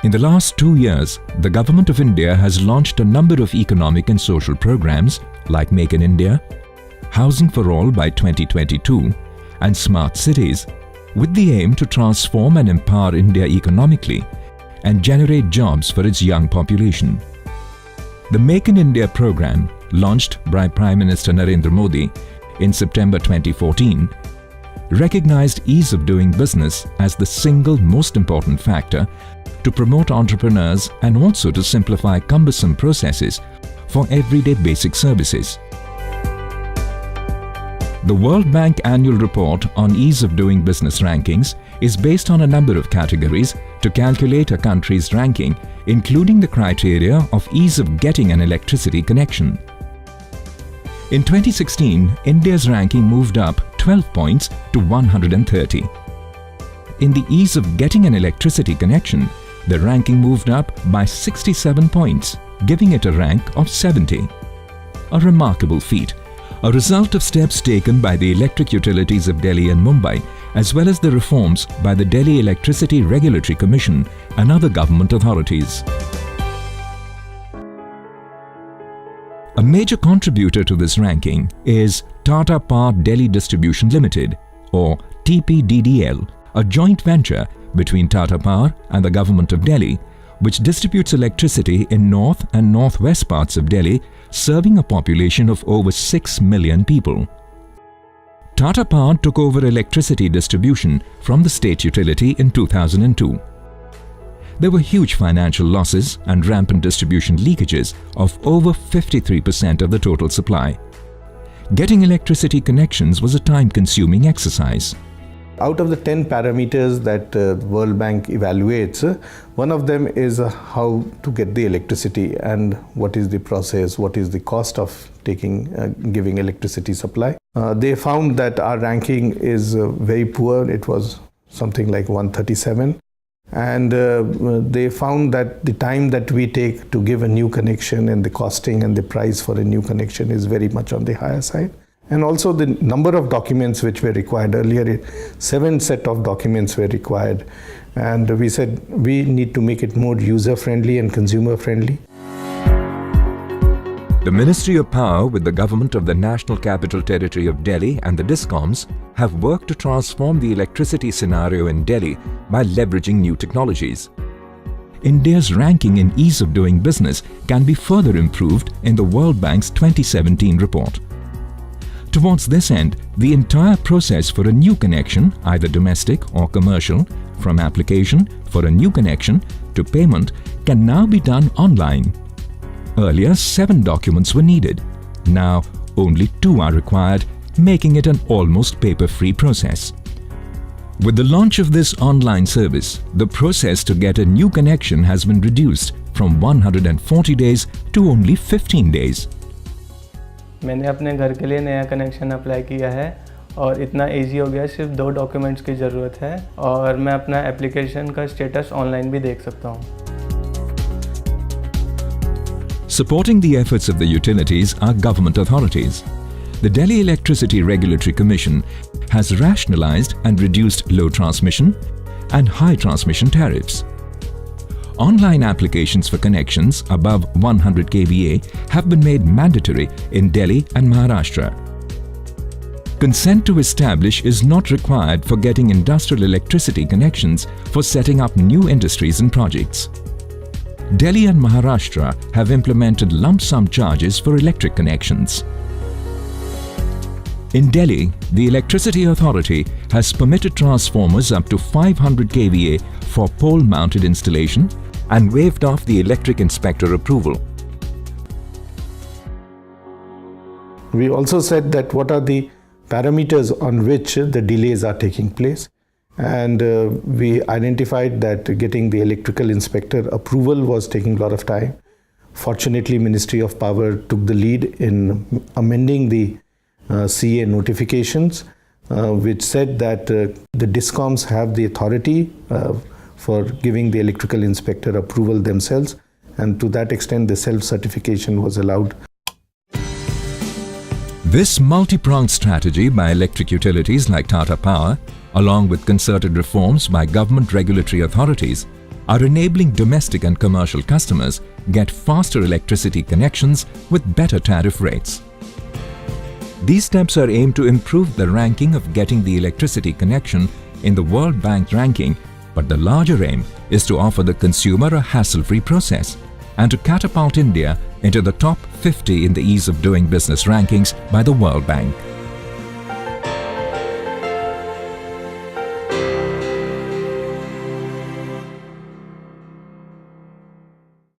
In the last 2 years, the Government of India has launched a number of economic and social programs like Make in India, Housing for All by 2022 and Smart Cities, with the aim to transform and empower India economically and generate jobs for its young population. The Make in India program, launched by Prime Minister Narendra Modi in September 2014, recognized ease of doing business as the single most important factor to promote entrepreneurs and also to simplify cumbersome processes for everyday basic services. The World Bank Annual Report on Ease of Doing Business rankings is based on a number of categories to calculate a country's ranking, including the criteria of ease of getting an electricity connection. In 2016, India's ranking moved up 12 points to 130. In the ease of getting an electricity connection, the ranking moved up by 67 points, giving it a rank of 70. A remarkable feat, a result of steps taken by the electric utilities of Delhi and Mumbai, as well as the reforms by the Delhi Electricity Regulatory Commission and other government authorities. A major contributor to this ranking is Tata Power Delhi Distribution Limited, or TPDDL, a joint venture between Tata Power and the Government of Delhi, which distributes electricity in north and northwest parts of Delhi, serving a population of over 6 million people. Tata Power took over electricity distribution from the state utility in 2002. There were huge financial losses and rampant distribution leakages of over 53% of the total supply. Getting electricity connections was a time-consuming exercise. Out of the 10 parameters that World Bank evaluates, one of them is how to get the electricity and what is the process, what is the cost of giving electricity supply. They found that our ranking is very poor. It was something like 137. And they found that the time that we take to give a new connection and the costing and the price for a new connection is very much on the higher side. And also the number of documents which were required. Earlier, 7 sets of documents were required. And we said we need to make it more user-friendly and consumer-friendly. The Ministry of Power with the government of the National Capital Territory of Delhi and the DISCOMs have worked to transform the electricity scenario in Delhi by leveraging new technologies. India's ranking in ease of doing business can be further improved in the World Bank's 2017 report. Towards this end, the entire process for a new connection, either domestic or commercial, from application for a new connection to payment, can now be done online. Earlier, 7 documents were needed. Now, only 2 are required, making it an almost paper-free process. With the launch of this online service, the process to get a new connection has been reduced from 140 days to only 15 days. मैंने अपने घर के लिए नया connection apply किया है और इतना इजी हो गया, सिर्फ 2 डॉक्यूमेंट्स की ज़रूरत है और मैं अपना एप्लीकेशन का स्टेटस ऑनलाइन भी देख सकता हूँ. Supporting the efforts of the utilities are government authorities. The Delhi Electricity Regulatory Commission has rationalized and reduced low transmission and high transmission tariffs. Online applications for connections above 100 kVA have been made mandatory in Delhi and Maharashtra. Consent to establish is not required for getting industrial electricity connections for setting up new industries and projects. Delhi and Maharashtra have implemented lump sum charges for electric connections. In Delhi, the Electricity Authority has permitted transformers up to 500 kVA for pole-mounted installation and waived off the electric inspector approval. We also said that what are the parameters on which the delays are taking place, and we identified that getting the electrical inspector approval was taking a lot of time. Fortunately, Ministry of Power took the lead in amending the CA notifications, which said that the DISCOMs have the authority for giving the electrical inspector approval themselves, and to that extent the self-certification was allowed. This multi-pronged strategy by electric utilities like Tata Power, along with concerted reforms by government regulatory authorities, are enabling domestic and commercial customers get faster electricity connections with better tariff rates. These steps are aimed to improve the ranking of getting the electricity connection in the World Bank ranking, but the larger aim is to offer the consumer a hassle-free process and to catapult India into the top 50 in the ease of doing business rankings by the World Bank.